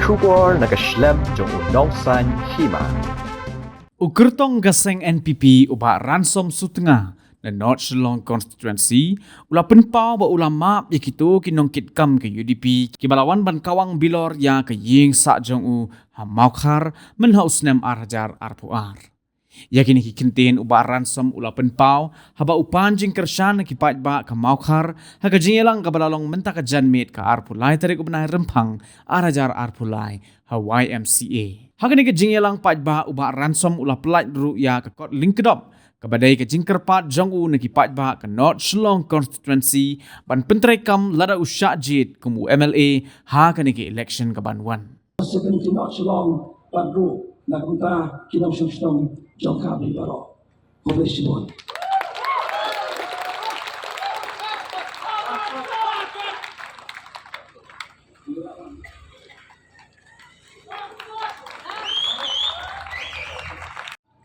bersyukur nak Islam jong unongsan hima. Ukertong gaseng NPP ubah ransom sutengah na North Shillong constituency ula penpau ba ulama yakitu kinongkit kam ke UDP kibalawan ban kawang bilor ya ke ying sa jong u hamaukar menhaus nem arjar arpuar. Yakini kikintin ubah ransom ula penpau haba upanjing kersan kipat ba kamaukar haga jingelang kabalalong mentak janmit ka arpulai tarik ubnai rempang arajar arpulai Hawaii MCA. Haga ni jingelang pat ba ubah ransom ula pelat ru ya ke kot lingkedop kabadai ke jingkerpat jongu nakipat ba ke North Shillong constituency ban pentrekam lada usyak jit kumu MLA ha ke niki election ke Banwan. Sebenarnya North Shillong padru nak minta kinam sistem jangka baro. Komisi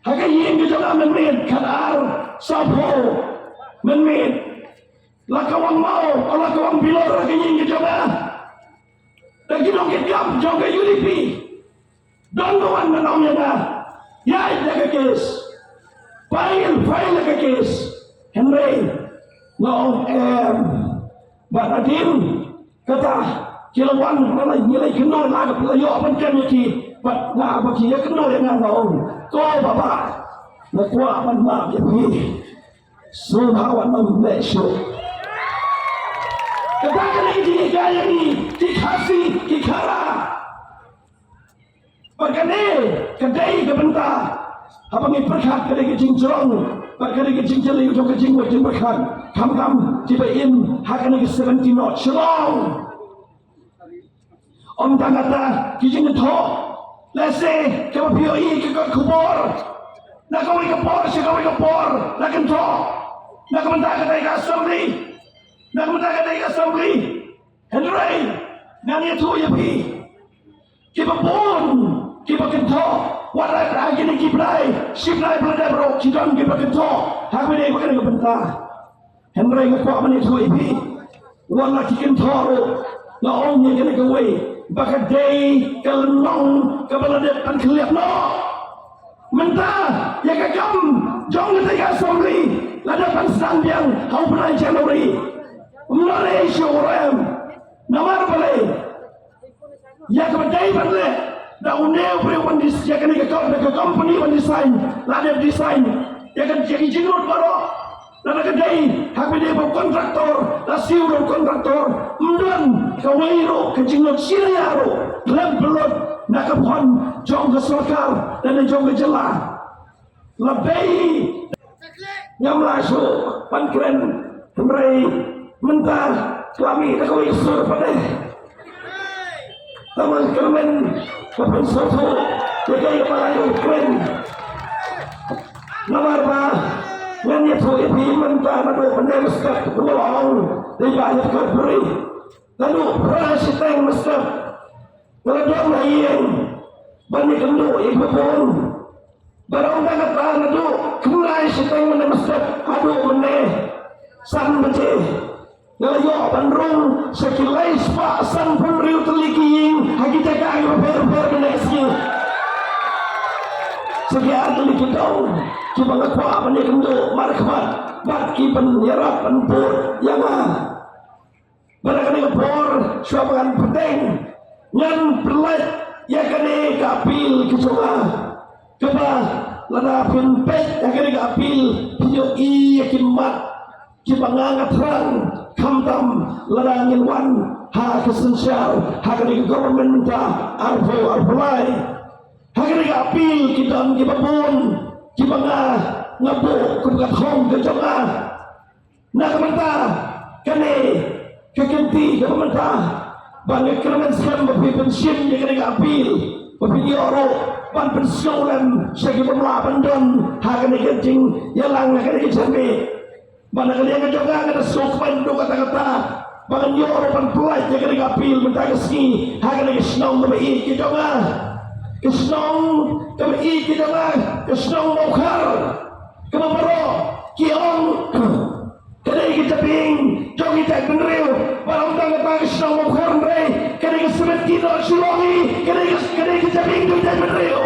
Haka yin ke jalan menit kadar sapo menit lakawang mau lakawang bilor haka yin ke jalan dan kita kekam jaga UDP don kawan menangnya dah ya jaga kes file jaga kes Henry no Banadim kata kilawan nilai kenal laga pelayo pencen yaki bat na bagi ya kenal dengan kau kau bapa nak kuat maaf ya pi suhawan membeso katakan ini gaya ni dikasih dikara bagane kedai kebentar abang ini perkat kedai kecing cerong kedai kecing jeli untuk kecing wajib berkat kam tibain hakan ke 17 not cerong om tangata kecing itu lese kau POE ke kubur nak kau ikapor siapa ikapor nak kento nak kebentar kedai assembly nak kebentar kedai assembly Henry nani tu ya pi kita pun kita kento warai lagi ni kiplai siplai pelada bro kita kento habis ni bukan kebentar Henry ngakak mani tu ya pi wala kento la omnya kena kawai bakadai kalong kabaladet an keliap no mentah ya kagam jong ketika assembly lada pansang yang kau pernah Januari Malaysia orang namar boleh ya kabadai balik dah uneu beriwan dis ya kena ke company ban design lada design ya kan jadi jengut baru lada kedai habis dia kontraktor la siuro kontraktor mdan kawairo kejingot siriaro lembelot nakapon jong keselakar dan jong kejelah lebih yang masuk pankren Henry mentah kami kawai sur pada taman kermen kapan soto jaga kepala kren nomor ba yang itu ibi mentah nado pandai meskat berlawan di banyak keberi lalu presiden meskat meledong lain banyak kendu ibu pun barang tak kata nado kenai seteng mana meskat aduh meneh san beceh ngayo bandrung sekilai pak san pun riu teliking hagi jaga ayo ber menesnya sekian teliki tahu cuma ngakwa banyak kendu markmat baki penyerap penpur yang barang ngepor suapan penting ngan perlet ya kene kapil kecoba keba lada pinpet ya kene kapil pinyo yakin mat kibangangat terang kamtam lada ngilwan ha kesensial ha kene government minta arpulai ha kene kapil kidam kibabun kibanga ngabuk kubukat hong kecoba nak mentah kene kekenti kementah banyak kerengan sekarang berpikir pensiun dia kena apil berpikir orang ban pensiunan segi pemelapan dan harga kencing yalang harga kecambi mana kalian kejoga kena sopan do kata-kata banyak orang ban pelai dia kena apil mentah keski harga kesnong berbaik kejoga kesnong berbaik kejoga kesnong mokar kemabaro kiong kena kecaping jogi tak beneril barang tangga kesnong mokar rey kena semet kilo sulongi kena kejabing tu dan berdeo.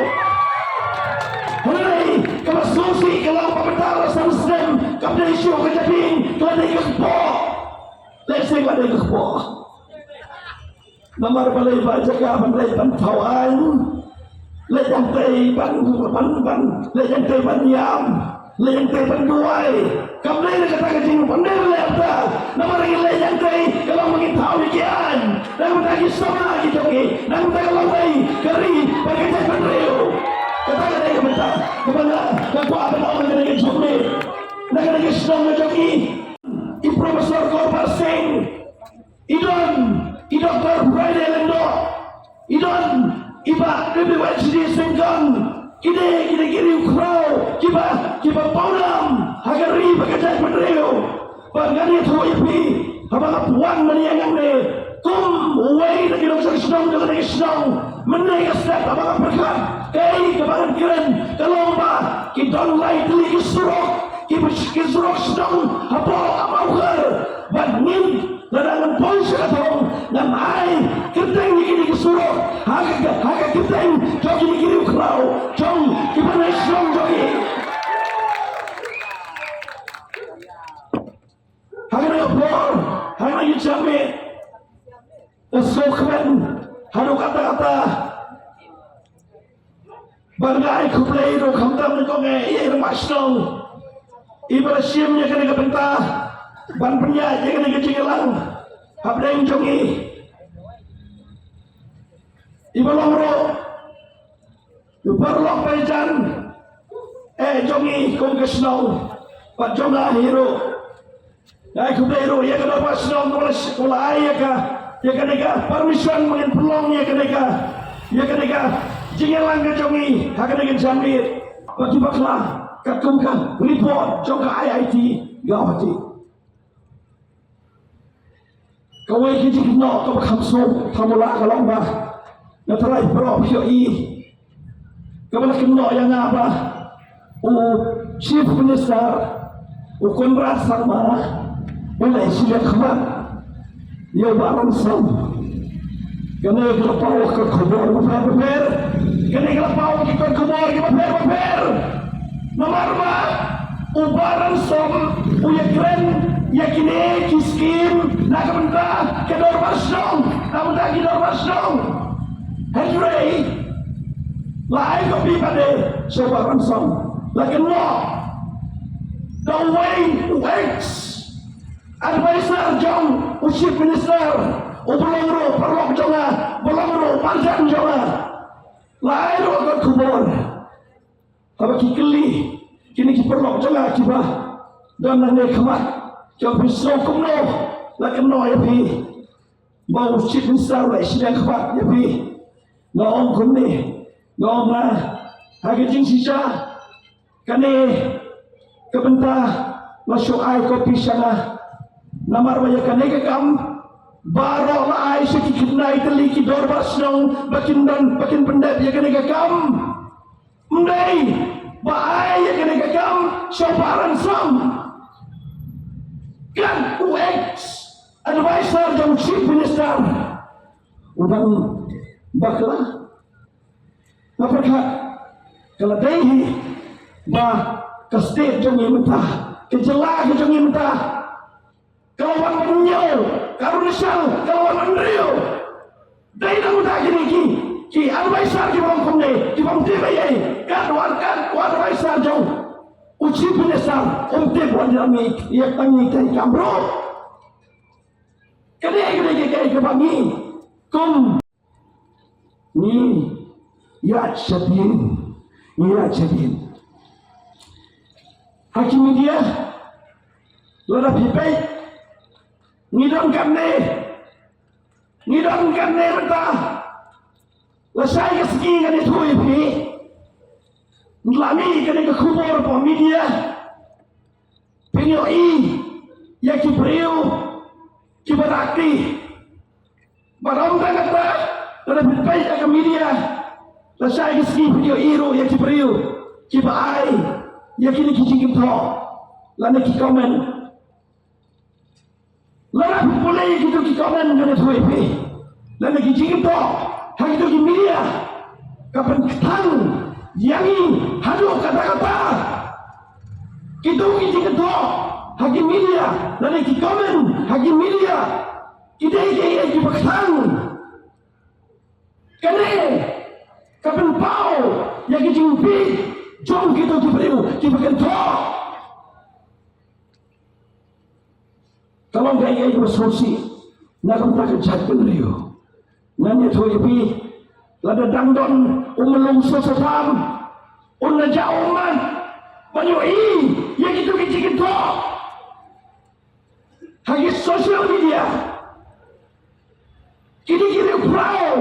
Hai, kalau susi kalau pemerintah rasa Muslim, kalau isu kejabing, kalau dia kepok, let's say kalau dia kepok. Nomor balai baca balai bantawan, lejang teh ban, lejang teh ban yam, lejang teh ban duai. Kamu ni kata kecil pandai lepta. Nomor lagi lejang teh kalau mungkin tahu ikan, dan lagi sama gitu ke, dan kalau lagi keri pakai teh ban reo. Kata kata yang betul, kepada apa orang kena kecumi, nak kena kesenang joki. I Profesor Gorbal Singh, I Dr. Friday Lendo, Iba WHD Sengkang, Kide kiri ukrau, Kiba Paudam, Hagari Bagajak Madreo, Bagani Tuipi, Habang Puan Maniangang Ne, Kum Uway na kinong senang dengan senang, Menay step Habang Berkat, Kay Kabangan Kiren, Kalomba, Kidon Lai Tili Kisurok, Kisurok Senang, Hapo Amauhar, Bagnin, Larangan pun sekatong ng ay kiteng ni kisurok haga kiteng jogi ni kiri ukraw jong kibanay siyong jogi haga na upor haga na yujami nasukmen hano kata-kata barangay kuplay do kamdam ni kong iya masnong iba siyem niya kani kabenta ban penya jangan dikecilan apa yang jongi ibalongro ibarlok pejan jongi kong kesnong pat jonga hero ay kubero ya kada pasnong kula ay ya kada permission mungkin pelong ya kada jingelang ke jongi hakada jamir bagi bakla kakumkan report jonga IIT gawati kawai kiji kino kau kamsum tamula kalomba natarai pro POE kau kino yang apa chief minister Konrad Sarma boleh silat khabar dia barang sam kena kelapau ke kubur beper kena kelapau ke kubur beper nomor ba ubaran sam uyakren yakini kiskim nak benda kedor basdong namun tak kedor basdong hejrei lai kopi pada sobat ransong lakin no the way works advisor jong chief minister ubulongro perlok jonga bolongro panjang jonga lai rogot kubur apa kikeli kini kiperlok jonga kibah dan nane khamat jauh besok kumno, lagi no ya pi, bau chief minister lagi sidang kebat ya pi, ngom kumni, ngom lah, harga jing sisa, kane kebentah masuk air kopi sana, namar banyak kane kekam, baru lah air sedikit naik teliki dorbas dong, bakin pendek ya kane kekam, mendai, baai ya kane kekam, soparan sam. Kan UX advisor dan chief minister udang bakla apakah kalau dehi bah ke state jangan mentah ke jelah jangan mentah kawan menyau karunisal kawan menrio dehi nak mentah ki advisor ki bang kumne ki bang tibayai kan advisor jauh uji penyesal untuk wanjami ia tangi kai kamro kene kai kebangi kum ni ya jadin hakim dia lada pipai ngidam kamne mentah lasai kesegi kan itu ipi Lami kena ke kubur po media POE ya kibriu kibarakti barang kata lebih baik ke media lasai keski POE ro ya kibriu kibai ya kini kicing to lana ki komen lana boleh gitu ki komen kena tuipi dan lagi jingin to hak itu di media kapan ketang yang hadu kata-kata kita jingin to hak di media dan lagi komen hak di media kita di ketang kene kapan pau yang jingin pi jom kita diberiu dibagian to kalau gaya bersolusi nak tak jatuh beriu nanya tu ipi lada dangdon umelung sesam unna jauman banyak yang itu kecil to hagi sosial media kiri perahu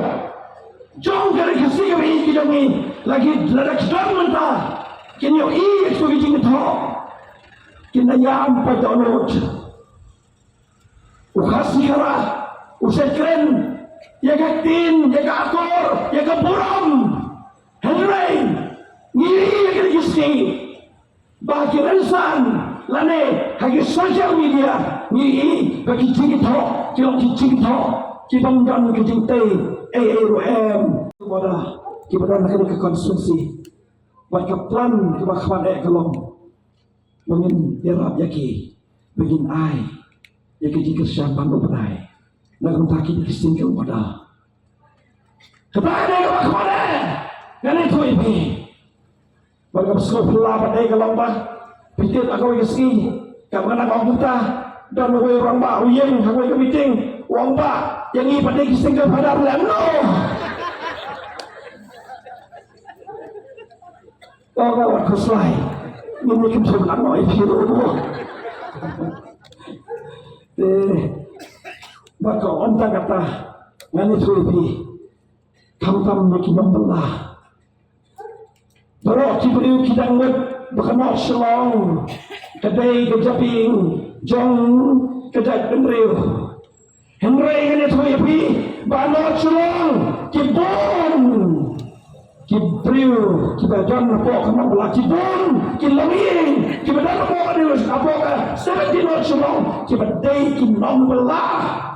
jom kali kasih kami kidongi lagi lada kedang mentah kini itu kecil to kena yang pada onot ukasi hara usai keren ya tin ya akor ya buram Henry ngiri ya kisi bagi rensan lane hagi social media ngiri bagi cingito cilok cingito cibangdan kejingte AARM kepada nak ke konsumsi buat plan ke bakwan kelong bangin irap yaki bangin ai yaki jika syambang berai nak mentaki distingkan pada kepada kepada kan itu ini bagi sekolah pada kalau bah pikir aku isi kamu nak orang kita dan orang bah uyeng aku ke meeting orang bah yang ini pada distingkan pada leno orang awak keslai ini kebetulan mau ibu baka onta kata ngani tuipi tam mekinong belah baru ciberiu kidang ngut bakanok selong kedai kejaping jong kedai penriu Henry ngani tuipi banok selong kibun kibriu kibajan napok kanok belah kibun kilangin kibadan napok adius apok 17 selong kibadai kinong belah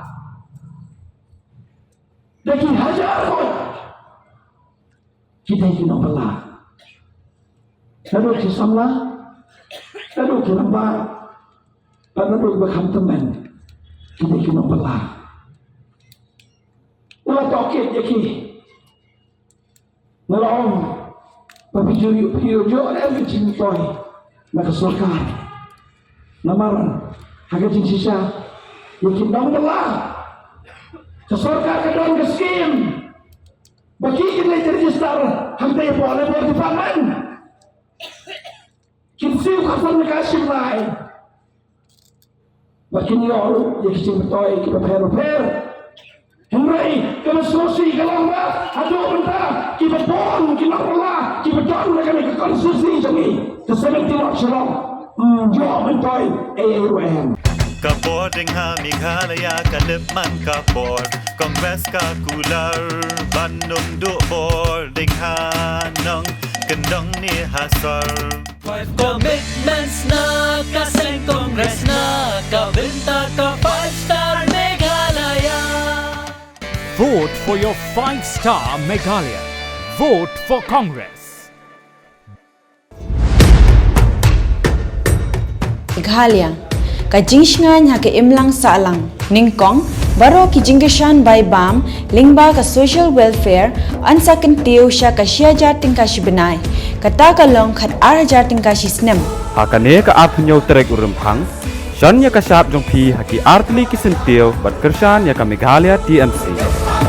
Daki hajar kot kita ini belah lalu kisamla lalu kilamba lalu berkam teman kita ini belah ulah tokit yaki ngelong tapi jujur ada cintoy nak kesulkan namaran harga sisa yaki nong belah kesorka ke dalam keskim bagi kita register hantai boleh buat di paman kinsiu kasan nekasih lain bagi ni orang yang kecil betul kita per Henry kalau sosi kalau enggak aduh mentah kita pun kita perlah kita don mereka ni konstitusi jangi kesemen tidak serang jauh mentai AARM Kapor ding ha Meghalaya kalipman kapor Kongres ka kular Bandung du bor ding ha nong kendong ni hasar Commitments na kaseng Kongres na kabinta ka 5-star Meghalaya. Vote for your 5-star Meghalaya. Vote for Congress. Meghalaya Kajingsingan hake imlang salang ningkong baro ki jingeshan by bam lingba ka social welfare ansakan teu sha ka siaja tingka sibenai kata kalong khat arja tingka sisnem hakane ka apnyo trek urumphang shan ya ka sap jong phi haki artli kisenteo bat kershan ya ka Meghalaya TMC